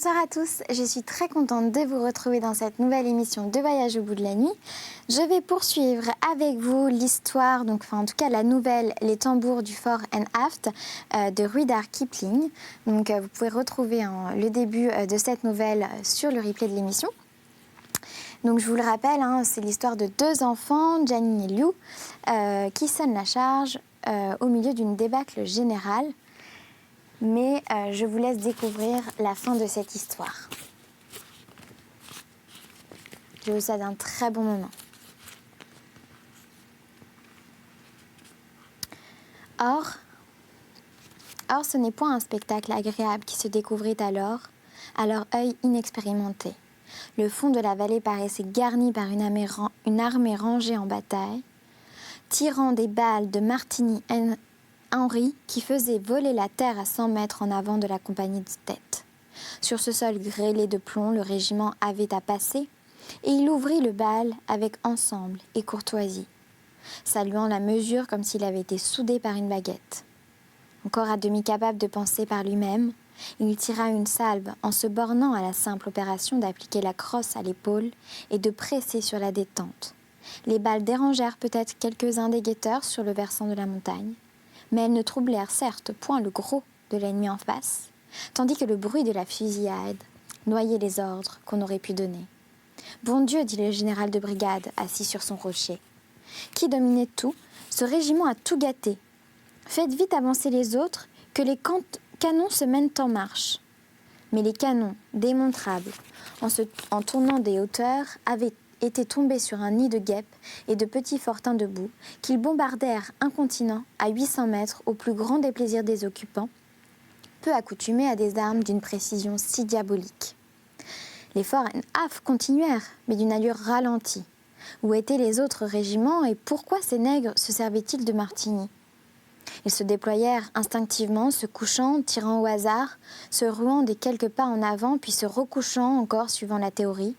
Bonsoir à tous, je suis très contente de vous retrouver dans cette nouvelle émission de Voyage au bout de la nuit. Je vais poursuivre avec vous l'histoire, en tout cas la nouvelle Les tambours du fort and Aft de Rudyard Kipling. Vous pouvez retrouver le début de cette nouvelle sur le replay de l'émission. Donc je vous le rappelle, c'est l'histoire de deux enfants, Janine et Liu, qui sonnent la charge au milieu d'une débâcle générale. Mais je vous laisse découvrir la fin de cette histoire. Je vous souhaite un très bon moment. Or, ce n'est point un spectacle agréable qui se découvrit alors, à leur œil inexpérimenté. Le fond de la vallée paraissait garni par une armée rangée en bataille, tirant des balles de Martini Henry qui faisait voler la terre à 100 mètres en avant de la compagnie de tête. Sur ce sol grêlé de plomb, le régiment avait à passer, et il ouvrit le bal avec ensemble et courtoisie, saluant la mesure comme s'il avait été soudé par une baguette. Encore à demi capable de penser par lui-même, il tira une salve en se bornant à la simple opération d'appliquer la crosse à l'épaule et de presser sur la détente. Les balles dérangèrent peut-être quelques-uns des guetteurs sur le versant de la montagne, mais elles ne troublèrent certes point le gros de l'ennemi en face, tandis que le bruit de la fusillade noyait les ordres qu'on aurait pu donner. « Bon Dieu, dit le général de brigade, assis sur son rocher, qui dominait tout, ce régiment a tout gâté. Faites vite avancer les autres, que les canons se mènent en marche. » Mais les canons, démontrables, en tournant des hauteurs, avaient étaient tombés sur un nid de guêpes et de petits fortins de boue qu'ils bombardèrent incontinent à 800 mètres au plus grand déplaisir des occupants, peu accoutumés à des armes d'une précision si diabolique. Les forts Aft continuèrent, mais d'une allure ralentie. Où étaient les autres régiments et pourquoi ces nègres se servaient-ils de Martini ? Ils se déployèrent instinctivement, se couchant, tirant au hasard, se ruant des quelques pas en avant, puis se recouchant encore suivant la théorie.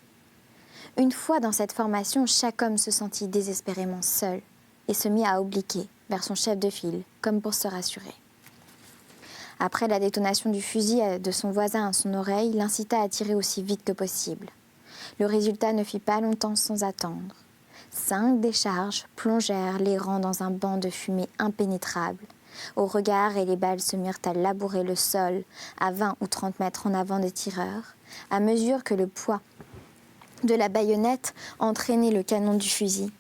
Une fois dans cette formation, chaque homme se sentit désespérément seul et se mit à obliquer vers son chef de file, comme pour se rassurer. Après la détonation du fusil de son voisin à son oreille, l'incita à tirer aussi vite que possible. Le résultat ne fit pas longtemps sans attendre. 5 décharges plongèrent les rangs dans un banc de fumée impénétrable. Au regard, et les balles se mirent à labourer le sol à 20 ou 30 mètres en avant des tireurs, à mesure que le poids de la baïonnette entraînait le canon du fusil,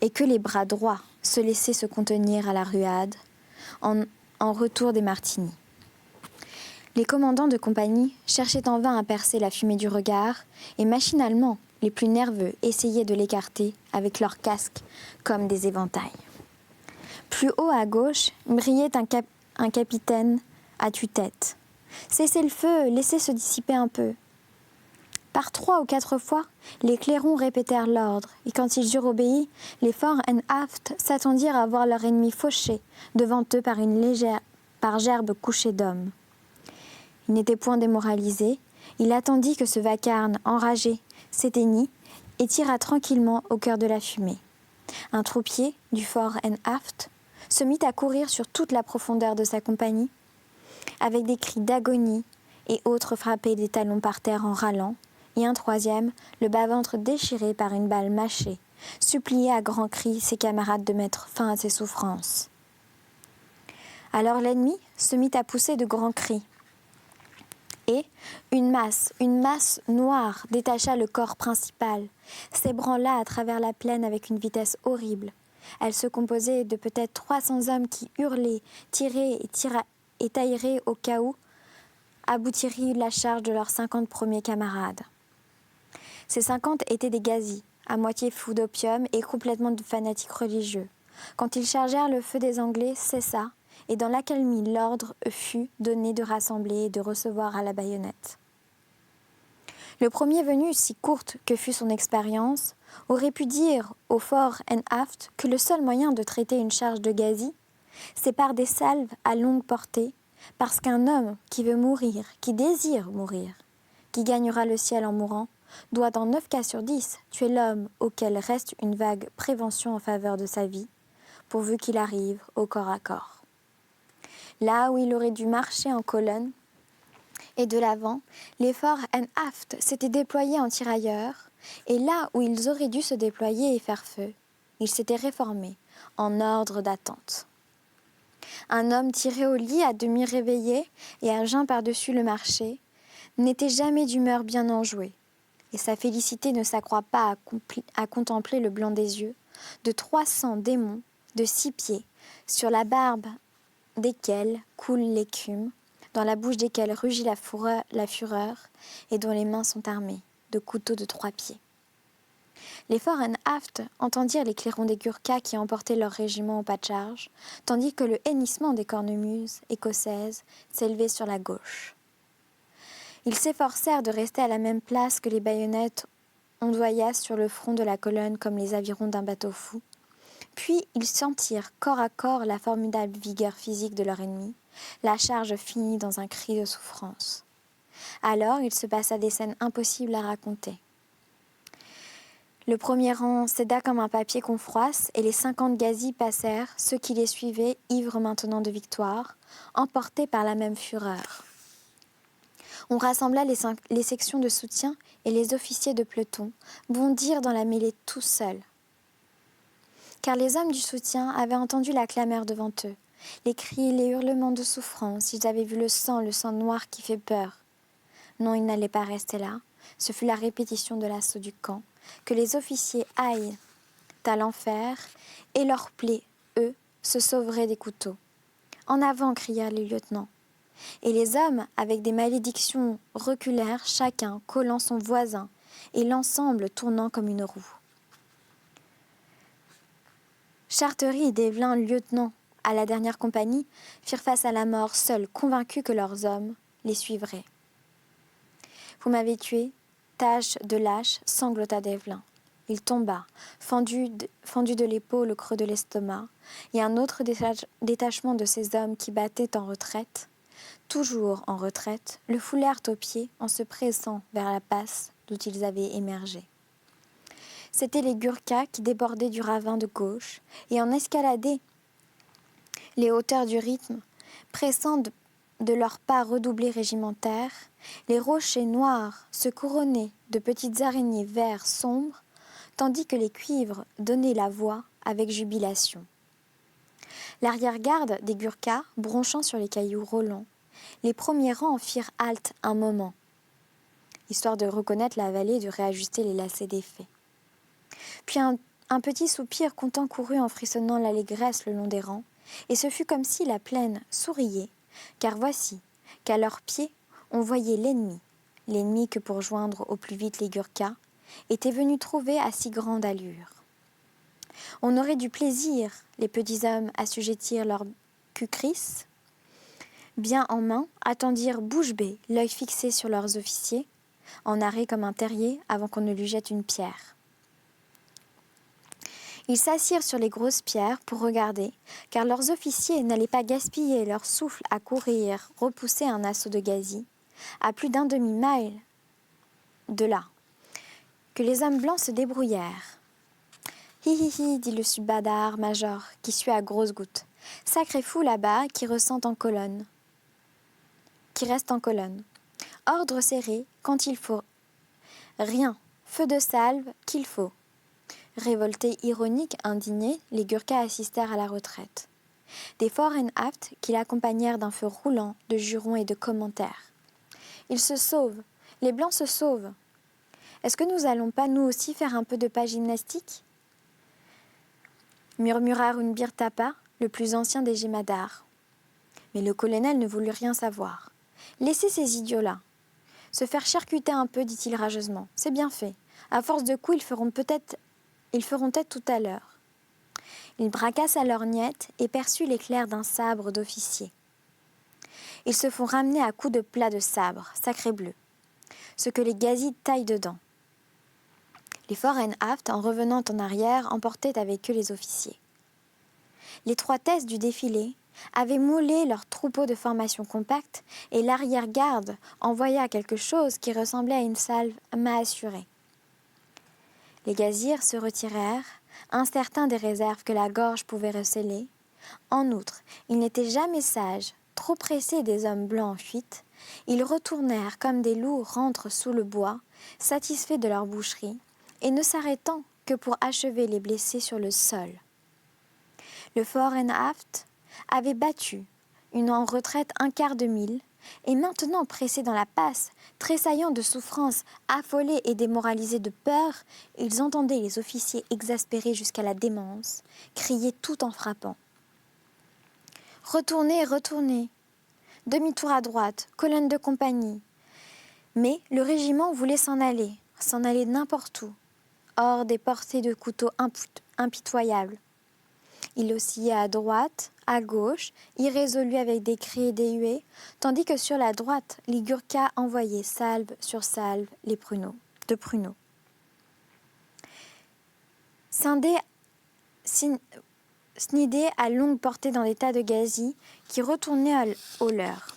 et que les bras droits se laissaient se contenir à la ruade, en retour des Martini. Les commandants de compagnie cherchaient en vain à percer la fumée du regard, et machinalement, les plus nerveux essayaient de l'écarter avec leurs casques comme des éventails. Plus haut à gauche, brillait un capitaine à tue-tête. « Cessez le feu, laissez se dissiper un peu. » Par 3 ou 4 fois, les clairons répétèrent l'ordre, et quand ils eurent obéi, les fort and aft s'attendirent à voir leur ennemi fauché devant eux par gerbes couchées d'hommes. Il n'était point démoralisé, il attendit que ce vacarme enragé s'éteignît et tira tranquillement au cœur de la fumée. Un troupier du fort and aft se mit à courir sur toute la profondeur de sa compagnie, avec des cris d'agonie et autres frappaient des talons par terre en râlant, et un troisième, le bas-ventre déchiré par une balle mâchée, suppliait à grands cris ses camarades de mettre fin à ses souffrances. Alors l'ennemi se mit à pousser de grands cris, et une masse noire détacha le corps principal, s'ébranla à travers la plaine avec une vitesse horrible. Elle se composait de peut-être 300 hommes qui hurlaient, tiraient et tailleraient au cas où aboutirait la charge de leurs 50 premiers camarades. Ces 50 étaient des gazis, à moitié fous d'opium et complètement de fanatiques religieux. Quand ils chargèrent, le feu des Anglais cessa, et dans l'accalmie, l'ordre fut donné de rassembler et de recevoir à la baïonnette. Le premier venu, si courte que fût son expérience, aurait pu dire au fort and aft que le seul moyen de traiter une charge de gazis, c'est par des salves à longue portée, parce qu'un homme qui veut mourir, qui désire mourir, qui gagnera le ciel en mourant, doit dans 9 cas sur 10 tuer l'homme auquel reste une vague prévention en faveur de sa vie, pourvu qu'il arrive au corps à corps. Là où il aurait dû marcher en colonne, Et de l'avant, les forts Aft s'étaient déployés en tirailleurs, et là où ils auraient dû se déployer et faire feu, ils s'étaient réformés en ordre d'attente. Un homme tiré au lit à demi réveillé et à jeun par-dessus le marché n'était jamais d'humeur bien enjouée, et sa félicité ne s'accroît pas à contempler le blanc des yeux de 300 démons de 6 pieds, sur la barbe desquels coule l'écume, dans la bouche desquels rugit la fureur, et dont les mains sont armées de couteaux de 3 pieds. Les Foreign Aft entendirent les clairons des Gurkhas qui emportaient leur régiment au pas de charge, tandis que le hennissement des cornemuses écossaises s'élevait sur la gauche. Ils s'efforcèrent de rester à la même place que les baïonnettes ondoyassent sur le front de la colonne comme les avirons d'un bateau fou. Puis ils sentirent corps à corps la formidable vigueur physique de leur ennemi. La charge finit dans un cri de souffrance. Alors il se passa des scènes impossibles à raconter. Le premier rang céda comme un papier qu'on froisse, et les 50 gazis passèrent, ceux qui les suivaient, ivres maintenant de victoire, emportés par la même fureur. On rassembla les sections de soutien, et les officiers de peloton bondirent dans la mêlée tout seuls. Car les hommes du soutien avaient entendu la clameur devant eux, les cris, les hurlements de souffrance, ils avaient vu le sang noir qui fait peur. Non, ils n'allaient pas rester là, ce fut la répétition de l'assaut du camp, que les officiers aillent à l'enfer, et leurs plaies, eux, se sauveraient des couteaux. En avant, crièrent les lieutenants. Et les hommes, avec des malédictions, reculèrent, chacun collant son voisin, et l'ensemble tournant comme une roue. Charteris et Develin, lieutenants, à la dernière compagnie, firent face à la mort seuls, convaincus que leurs hommes les suivraient. « Vous m'avez tué, tâche de lâche, sanglota Develin. Il tomba, fendu de l'épaule au creux de l'estomac, et un autre détachement de ces hommes qui battaient en retraite, toujours en retraite, le foulèrent aux pieds en se pressant vers la passe d'où ils avaient émergé. C'étaient les Gurkhas qui débordaient du ravin de gauche et en escaladaient les hauteurs du rythme, pressant de leurs pas redoublés régimentaires, les rochers noirs se couronnaient de petites araignées vert sombres, tandis que les cuivres donnaient la voix avec jubilation. L'arrière-garde des Gurkhas, bronchant sur les cailloux roulants, les premiers rangs firent halte un moment, histoire de reconnaître la vallée et de réajuster les lacets défaits. Puis un petit soupir content courut en frissonnant l'allégresse le long des rangs, et ce fut comme si la plaine souriait, car voici qu'à leurs pieds on voyait l'ennemi que pour joindre au plus vite les Gurkhas, était venu trouver à si grande allure. On aurait du plaisir, les petits hommes assujettirent leurs cucris, bien en main, attendirent bouche bée, l'œil fixé sur leurs officiers, en arrêt comme un terrier avant qu'on ne lui jette une pierre. Ils s'assirent sur les grosses pierres pour regarder, car leurs officiers n'allaient pas gaspiller leur souffle à courir, repousser un assaut de gazis, à plus d'un demi-mille de là, que les hommes blancs se débrouillèrent. « Hi hi hi » dit le subadar-major, qui suit à grosses gouttes. « Sacré fou là-bas qui reste en colonne. Ordre serré quand il faut. Rien. Feu de salve qu'il faut. » Révoltés, ironiques, indignés, les Gurkhas assistèrent à la retraite. Des Foreign Aft qui l'accompagnèrent d'un feu roulant de jurons et de commentaires. « Ils se sauvent. Les Blancs se sauvent. Est-ce que nous allons pas nous aussi faire un peu de pas gymnastique ?» murmura Runbir Thapa, le plus ancien des Jemadars. Mais le colonel ne voulut rien savoir. « Laissez ces idiots-là. Se faire charcuter un peu, dit-il rageusement. C'est bien fait. À force de coups, ils feront tête tout à l'heure. » Il braqua sa lorgnette et perçut l'éclair d'un sabre d'officier. Ils se font ramener à coups de plat de sabre, sacré bleu. Ce que les gazis taillent dedans. Les Foreign Aft, en revenant en arrière, emportaient avec eux les officiers. L'étroitesse du défilé avait moulé leur troupeau de formation compacte et l'arrière-garde envoya quelque chose qui ressemblait à une salve assurée. Les gazirs se retirèrent, incertains des réserves que la gorge pouvait receler. En outre, ils n'étaient jamais sages, trop pressés des hommes blancs en fuite, ils retournèrent comme des loups rentrent sous le bois, satisfaits de leur boucherie, et ne s'arrêtant que pour achever les blessés sur le sol. Le fort En-Aft avait battu en retraite un quart de mille, et maintenant pressés dans la passe, tressaillant de souffrance, affolés et démoralisés de peur, ils entendaient les officiers exaspérés jusqu'à la démence crier tout en frappant. « Retournez, retournez ! Demi-tour à droite, colonne de compagnie !» Mais le régiment voulait s'en aller n'importe où, hors des portées de couteaux impitoyables. Il oscillait à droite, à gauche, irrésolu avec des cris et des huées, tandis que sur la droite, les Gurkhas envoyaient salve sur salve de pruneaux. Snidés à longue portée dans des tas de gazis qui retournaient au leur.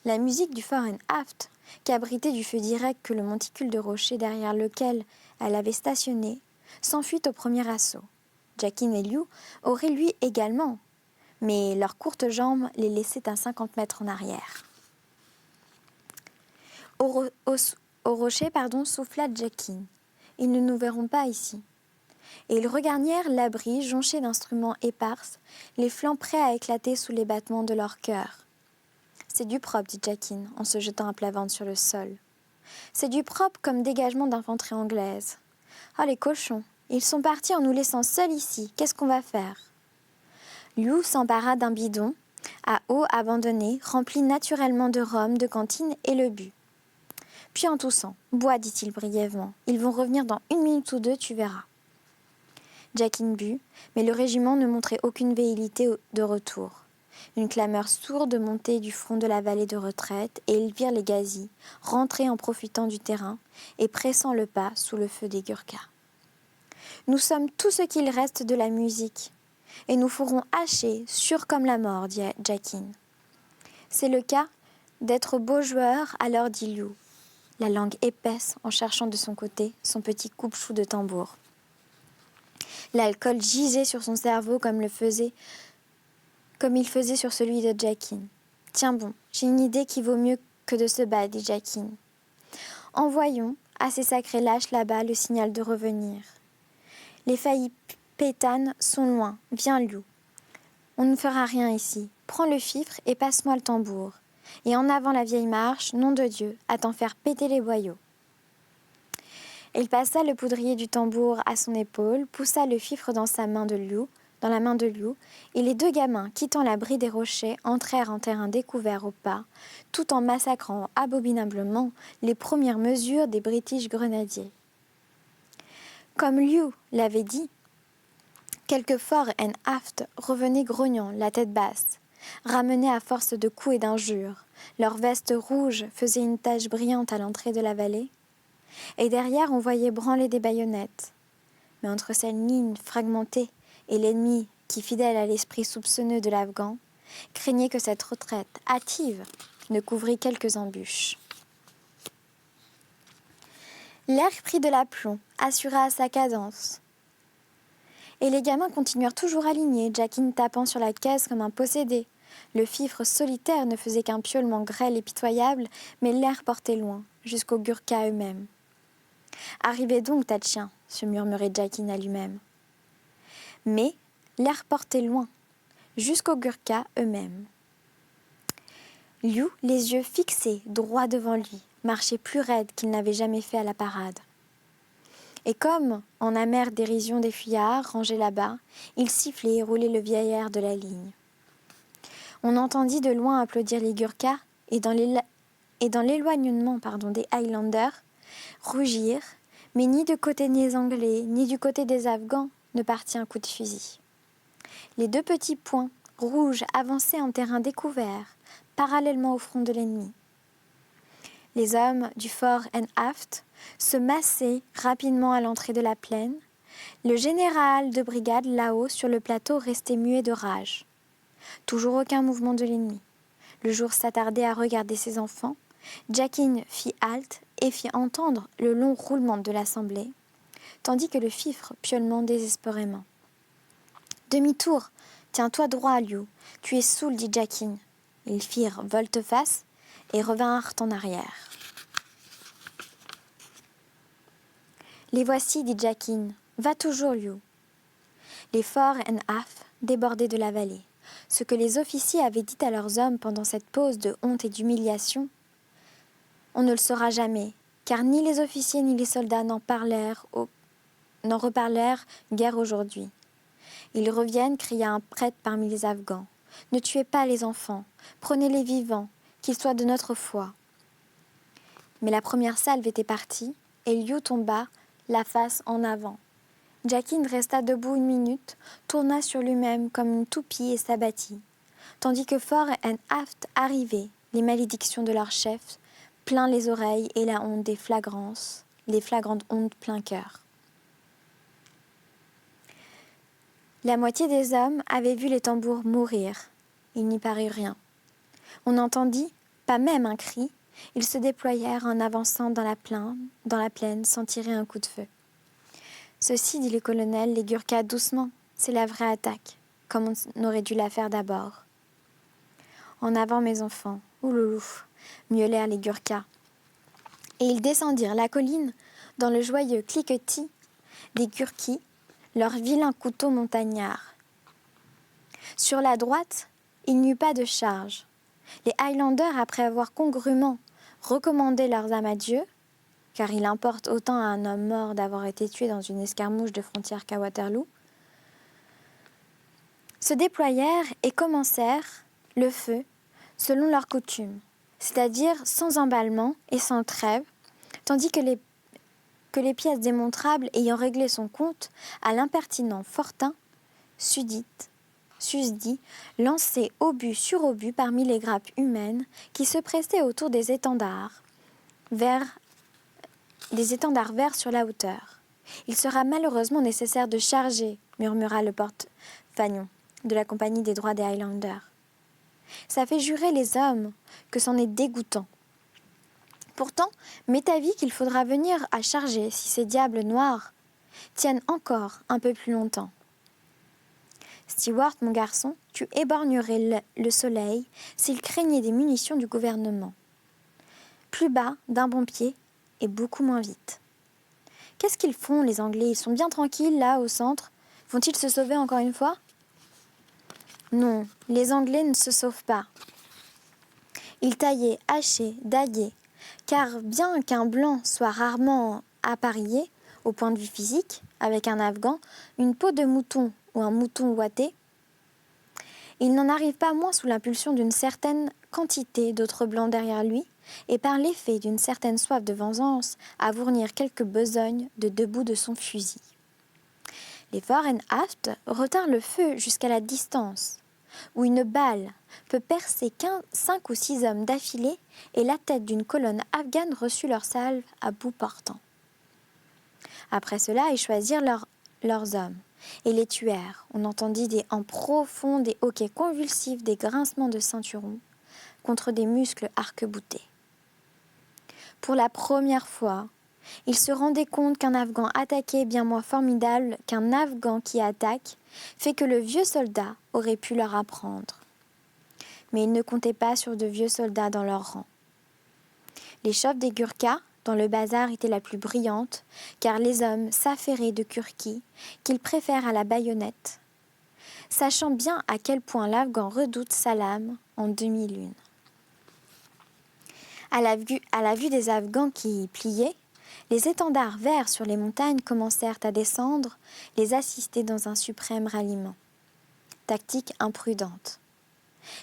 La musique du fort En-Aft, qu'abritait du feu direct que le monticule de rochers derrière lequel elle avait stationné, s'enfuit au premier assaut. Jakin et Liu auraient lui également, mais leurs courtes jambes les laissaient à 50 mètres en arrière. Au rocher, souffla Jakin. « Ils ne nous verront pas ici. » Et ils regagnèrent l'abri jonché d'instruments épars, les flancs prêts à éclater sous les battements de leur cœur. « C'est du propre, dit Jakin, en se jetant à plat ventre sur le sol. « C'est du propre comme dégagement d'infanterie anglaise. Oh, les cochons, ils sont partis en nous laissant seuls ici. Qu'est-ce qu'on va faire ?» Liu s'empara d'un bidon à eau abandonné, rempli naturellement de rhum, de cantine et le but. Puis en toussant, « Bois, dit-il brièvement. Ils vont revenir dans 1 minute ou 2, tu verras. » Jakin but, mais le régiment ne montrait aucune velléité de retour. Une clameur sourde montait du front de la vallée de retraite, et ils virent les gazis rentrer en profitant du terrain et pressant le pas sous le feu des Gurkhas. « Nous sommes tout ce qu'il reste de la musique, et nous ferons hacher, sûrs comme la mort, dit Jakin. C'est le cas d'être beau joueur, alors dit Liu, la langue épaisse en cherchant de son côté son petit coupe-chou de tambour. L'alcool gisait sur son cerveau comme il faisait sur celui de Jakin. « Tiens bon, j'ai une idée qui vaut mieux que de se battre, dit Jakin. Envoyons à ces sacrés lâches là-bas le signal de revenir. Les faillis pétanes sont loin, viens Liu. On ne fera rien ici. Prends le fifre et passe-moi le tambour. Et en avant la vieille marche, nom de Dieu, à t'en faire péter les boyaux. » Il passa le poudrier du tambour à son épaule, poussa le fifre dans la main de Liu, et les 2 gamins, quittant l'abri des rochers, entrèrent en terrain découvert au pas, tout en massacrant abominablement les premières mesures des British grenadiers. Comme Liu l'avait dit, quelques forts En-Aft revenaient grognant, la tête basse, ramenés à force de coups et d'injures. Leurs vestes rouges faisaient une tache brillante à l'entrée de la vallée, et derrière on voyait branler des baïonnettes. Mais entre cette ligne fragmentée et l'ennemi qui, fidèle à l'esprit soupçonneux de l'Afghan, craignait que cette retraite hâtive ne couvrît quelques embûches. L'air prit de l'aplomb, assura sa cadence. Et les gamins continuèrent toujours alignés, Jakin tapant sur la caisse comme un possédé. Le fifre solitaire ne faisait qu'un piaulement grêle et pitoyable, mais l'air portait loin, jusqu'aux Gurkhas eux-mêmes. « Arrivez donc, tas de chiens !» se murmurait Jakin à lui-même. Mais l'air portait loin, jusqu'aux Gurkhas eux-mêmes. Liu, les yeux fixés, droit devant lui, marchait plus raide qu'il n'avait jamais fait à la parade. Et comme, en amère dérision des fuyards rangés là-bas, il sifflait et roulait le vieil air de la ligne. On entendit de loin applaudir les Gurkhas et dans l'éloignement des Highlanders rougir, mais ni du côté des Anglais, ni du côté des Afghans ne partit un coup de fusil. Les 2 petits points rouges avançaient en terrain découvert, parallèlement au front de l'ennemi. Les hommes du fort En-Aft se massaient rapidement à l'entrée de la plaine. Le général de brigade, là-haut, sur le plateau, restait muet de rage. Toujours aucun mouvement de l'ennemi. Le jour s'attardait à regarder ses enfants. Jakin fit halte et fit entendre le long roulement de l'assemblée, tandis que le fifre piaulement désespérément. « Demi-tour, tiens-toi droit, Liu, tu es saoul, dit Jakin. » Ils firent volte-face et revinrent en arrière. Les voici, dit Jacquine. Va toujours, Liu. Les Fore and Aft débordaient de la vallée. Ce que les officiers avaient dit à leurs hommes pendant cette pause de honte et d'humiliation, on ne le saura jamais, car ni les officiers ni les soldats n'en reparlèrent guère aujourd'hui. Ils reviennent, cria un prêtre parmi les Afghans. Ne tuez pas les enfants, prenez-les vivants, qu'ils soient de notre foi. Mais la première salve était partie, et Liu tomba, la face en avant. Jacquine resta debout une minute, tourna sur lui-même comme une toupie et s'abattit, tandis que Fore and Aft arrivaient, les malédictions de leur chef, plein les oreilles et la honte des flagrances, les flagrantes hontes plein cœur. La moitié des hommes avaient vu les tambours mourir. Il n'y parut rien. On n'entendit pas même un cri. Ils se déployèrent en avançant dans la plaine sans tirer un coup de feu. Ceci, dit le colonel, les Gurkhas doucement, c'est la vraie attaque, comme on aurait dû la faire d'abord. En avant, mes enfants, ouloulou, miaulèrent les Gurkhas. Et ils descendirent la colline dans le joyeux cliquetis des Gurkhis, leurs vilains couteaux montagnards. Sur la droite, il n'y eut pas de charge. Les Highlanders, après avoir congrument recommandé leurs âmes à Dieu, car il importe autant à un homme mort d'avoir été tué dans une escarmouche de frontière qu'à Waterloo, se déployèrent et commencèrent le feu selon leur coutume, c'est-à-dire sans emballement et sans trêve, tandis que les pièces démontrables ayant réglé son compte à l'impertinent Fortin, susdit, lancé obus sur obus parmi les grappes humaines qui se pressaient autour des étendards verts sur la hauteur. Il sera malheureusement nécessaire de charger, murmura le porte-fanion de la compagnie des droits des Highlanders. Ça fait jurer les hommes que c'en est dégoûtant. Pourtant, m'est avis qu'il faudra venir à charger si ces diables noirs tiennent encore un peu plus longtemps. Stewart, mon garçon, tu éborgnerais le soleil s'il craignait des munitions du gouvernement. Plus bas, d'un bon pied, et beaucoup moins vite. Qu'est-ce qu'ils font, les Anglais? Ils sont bien tranquilles, là, au centre. Vont-ils se sauver encore une fois? Non, les Anglais ne se sauvent pas. Ils taillaient, hachaient, daillaient, car bien qu'un blanc soit rarement apparié, au point de vue physique, avec un Afghan, une peau de mouton ou un mouton ouaté, il n'en arrive pas moins sous l'impulsion d'une certaine quantité d'autres blancs derrière lui, et par l'effet d'une certaine soif de vengeance à vournir quelques besognes de deux bouts de son fusil. Les Fore and Aft retinrent le feu jusqu'à la distance, où une balle peut percer 5 ou 6 hommes d'affilée et la tête d'une colonne afghane reçut leur salve à bout portant. Après cela, ils choisirent leurs hommes et les tuèrent. On entendit des hants profonds, des hoquets convulsifs, des grincements de ceinturons contre des muscles arc-boutés. Pour la première fois, ils se rendaient compte qu'un Afghan attaqué est bien moins formidable qu'un Afghan qui attaque, fait que le vieux soldat aurait pu leur apprendre. Mais ils ne comptaient pas sur de vieux soldats dans leur rang. L'échoffe des Gurkhas, dans le bazar, était la plus brillante, car les hommes s'affairaient de Kurki, qu'ils préfèrent à la baïonnette, sachant bien à quel point l'Afghan redoute sa lame en demi-lune. À la vue des Afghans qui pliaient, les étendards verts sur les montagnes commencèrent à descendre, les assister dans un suprême ralliement. Tactique imprudente.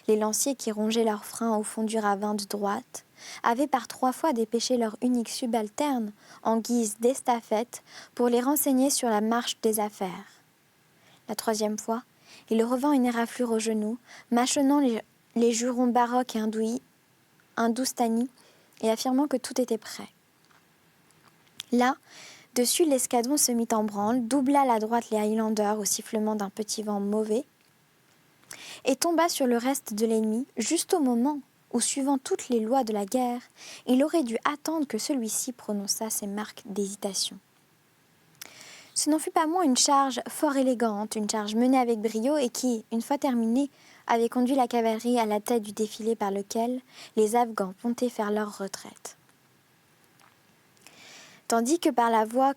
Les lanciers qui rongeaient leurs freins au fond du ravin de droite avaient par 3 fois dépêché leur unique subalterne en guise d'estafette pour les renseigner sur la marche des affaires. La 3e fois, il revint une éraflure au genou, mâchonnant les jurons baroques et hindoustani et affirmant que tout était prêt. Là, dessus, l'escadron se mit en branle, doubla à la droite les Highlanders au sifflement d'un petit vent mauvais et tomba sur le reste de l'ennemi juste au moment où, suivant toutes les lois de la guerre, il aurait dû attendre que celui-ci prononçât ses marques d'hésitation. Ce n'en fut pas moins une charge fort élégante, une charge menée avec brio et qui, une fois terminée, avait conduit la cavalerie à la tête du défilé par lequel les Afghans comptaient faire leur retraite. Tandis que par la voie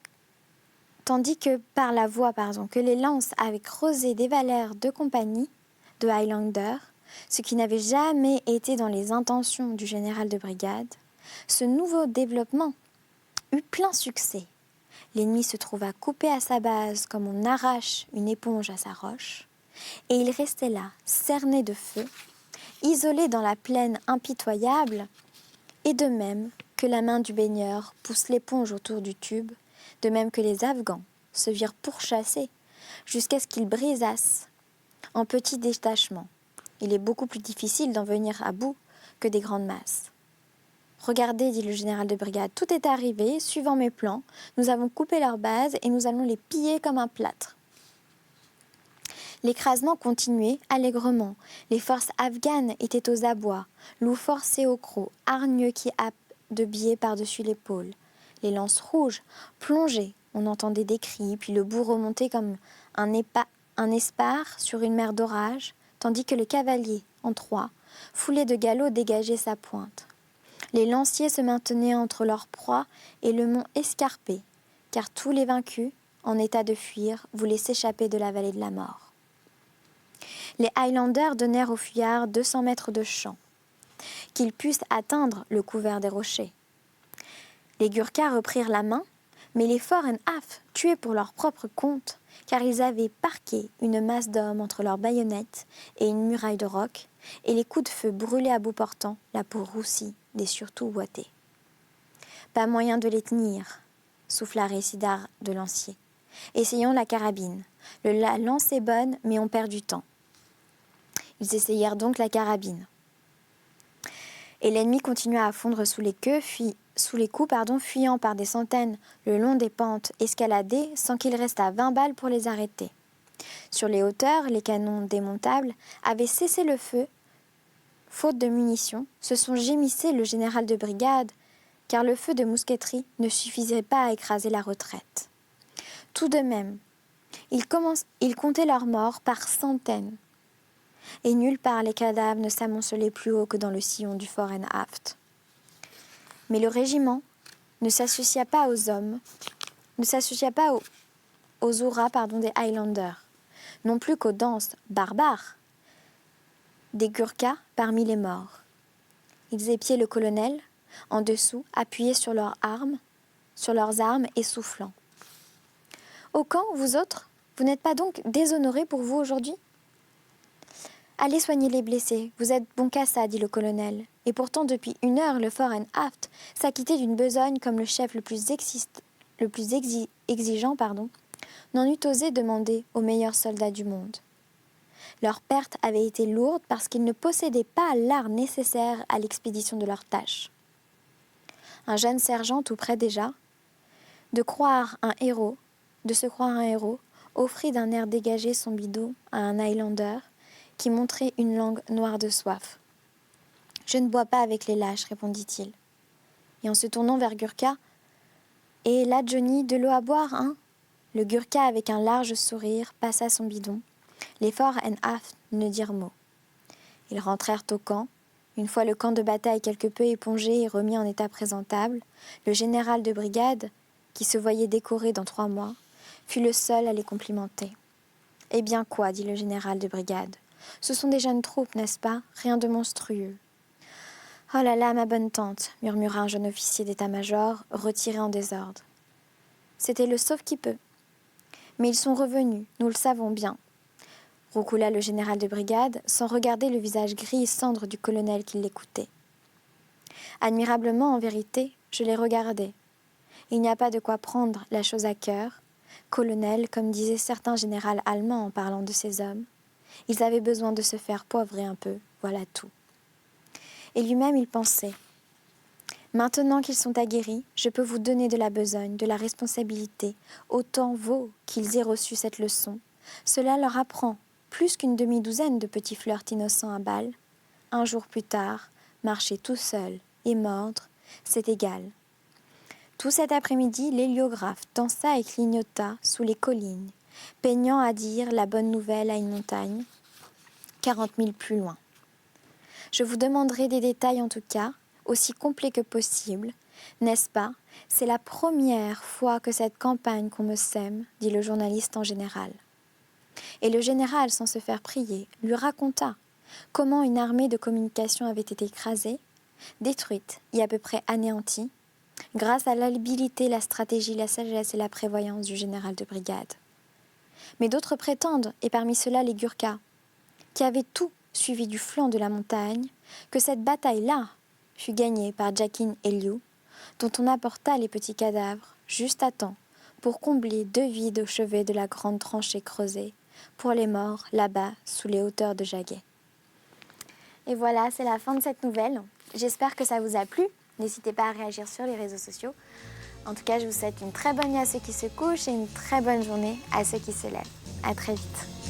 que les lances avaient creusé des valeurs de compagnie de Highlander, ce qui n'avait jamais été dans les intentions du général de brigade, ce nouveau développement eut plein succès. L'ennemi se trouva coupé à sa base comme on arrache une éponge à sa roche, et il restait là, cerné de feu, isolé dans la plaine impitoyable, et de même que la main du baigneur pousse l'éponge autour du tube, de même que les Afghans se virent pourchasser jusqu'à ce qu'ils brisassent en petits détachements. Il est beaucoup plus difficile d'en venir à bout que des grandes masses. Regardez, dit le général de brigade, tout est arrivé, suivant mes plans. Nous avons coupé leur base et nous allons les piller comme un plâtre. L'écrasement continuait allègrement. Les forces afghanes étaient aux abois, loups forcés au croc, hargneux qui happent de biais par-dessus l'épaule. Les lances rouges plongeaient, on entendait des cris, puis le bout remontait comme un espar sur une mer d'orage, tandis que le cavalier, en trois, foulé de galop, dégageait sa pointe. Les lanciers se maintenaient entre leur proie et le mont escarpé, car tous les vaincus, en état de fuir, voulaient s'échapper de la vallée de la mort. Les Highlanders donnèrent aux fuyards 200 mètres de champ, qu'ils pussent atteindre le couvert des rochers. Les Gurkhas reprirent la main, mais les Fore and Aft, tués pour leur propre compte, car ils avaient parqué une masse d'hommes entre leurs baïonnettes et une muraille de roc, et les coups de feu brûlaient à bout portant, la peau roussie, des surtouts ouatés. « Pas moyen de les tenir, » souffla Récidar de Lancier. « Essayons la carabine. La lance est bonne, mais on perd du temps. » Ils essayèrent donc la carabine. Et l'ennemi continua à fondre sous les coups, fuyant par des centaines le long des pentes escaladées sans qu'il restât 20 balles pour les arrêter. Sur les hauteurs, les canons démontables avaient cessé le feu, faute de munitions, se sont gémissé le général de brigade, car le feu de mousqueterie ne suffisait pas à écraser la retraite. Tout de même, ils comptaient leurs morts par centaines, et nulle part les cadavres ne s'amoncelaient plus haut que dans le sillon du Fore and Aft. Mais le régiment ne s'associa pas aux hurrahs des Highlanders, non plus qu'aux danses barbares des Gurkhas parmi les morts. Ils épiaient le colonel, en dessous, appuyés sur leurs armes et soufflant. « Au camp, vous autres, vous n'êtes pas donc déshonorés pour vous aujourd'hui ? » « Allez soigner les blessés, vous êtes bon qu'à ça, dit le colonel. Et pourtant, depuis 1 heure, le Fore and Aft s'acquittait d'une besogne comme le chef le plus exigeant, n'en eût osé demander aux meilleurs soldats du monde. Leur perte avait été lourde parce qu'ils ne possédaient pas l'art nécessaire à l'expédition de leurs tâches. Un jeune sergent tout près déjà, de se croire un héros, offrit d'un air dégagé son bidon à un Highlander qui montrait une langue noire de soif. « Je ne bois pas avec les lâches, répondit-il. Et en se tournant vers Gurkha, « Et là, Johnny, de l'eau à boire, hein ?» Le Gurkha, avec un large sourire, passa son bidon. Les Fore and Aft ne dirent mot. Ils rentrèrent au camp. Une fois le camp de bataille quelque peu épongé et remis en état présentable, le général de brigade, qui se voyait décoré dans 3 mois, fut le seul à les complimenter. « Eh bien quoi, dit le général de brigade. Ce sont des jeunes troupes, n'est-ce pas? Rien de monstrueux. »« Oh là là, ma bonne tante, murmura un jeune officier d'état-major, retiré en désordre. C'était le sauve-qui-peut. Mais ils sont revenus, nous le savons bien. Roucoula le général de brigade, sans regarder le visage gris et cendre du colonel qui l'écoutait. Admirablement, en vérité, je les regardais. Il n'y a pas de quoi prendre la chose à cœur. Colonel, comme disaient certains généraux allemands en parlant de ces hommes, ils avaient besoin de se faire poivrer un peu, voilà tout. Et lui-même, il pensait. Maintenant qu'ils sont aguerris, je peux vous donner de la besogne, de la responsabilité. Autant vaut qu'ils aient reçu cette leçon. Cela leur apprend plus qu'une demi-douzaine de petits flirts innocents à balles. Un jour plus tard, marcher tout seul et mordre, c'est égal. Tout cet après-midi, l'héliographe dansa et clignota sous les collines, peignant à dire la bonne nouvelle à une montagne. 40 000 plus loin. Je vous demanderai des détails en tout cas, aussi complets que possible. N'est-ce pas? C'est la première fois que cette campagne qu'on me sème, dit le journaliste en général. Et le général, sans se faire prier, lui raconta comment une armée de communication avait été écrasée, détruite et à peu près anéantie, grâce à l'habileté, la stratégie, la sagesse et la prévoyance du général de brigade. Mais d'autres prétendent, et parmi ceux-là les Gurkhas, qui avaient tout suivi du flanc de la montagne, que cette bataille-là fut gagnée par Jakin et Liu, dont on apporta les petits cadavres juste à temps pour combler 2 vides au chevet de la grande tranchée creusée pour les morts là-bas sous les hauteurs de Jaguet. Et voilà, c'est la fin de cette nouvelle. J'espère que ça vous a plu. N'hésitez pas à réagir sur les réseaux sociaux. En tout cas, je vous souhaite une très bonne nuit à ceux qui se couchent et une très bonne journée à ceux qui se lèvent. À très vite.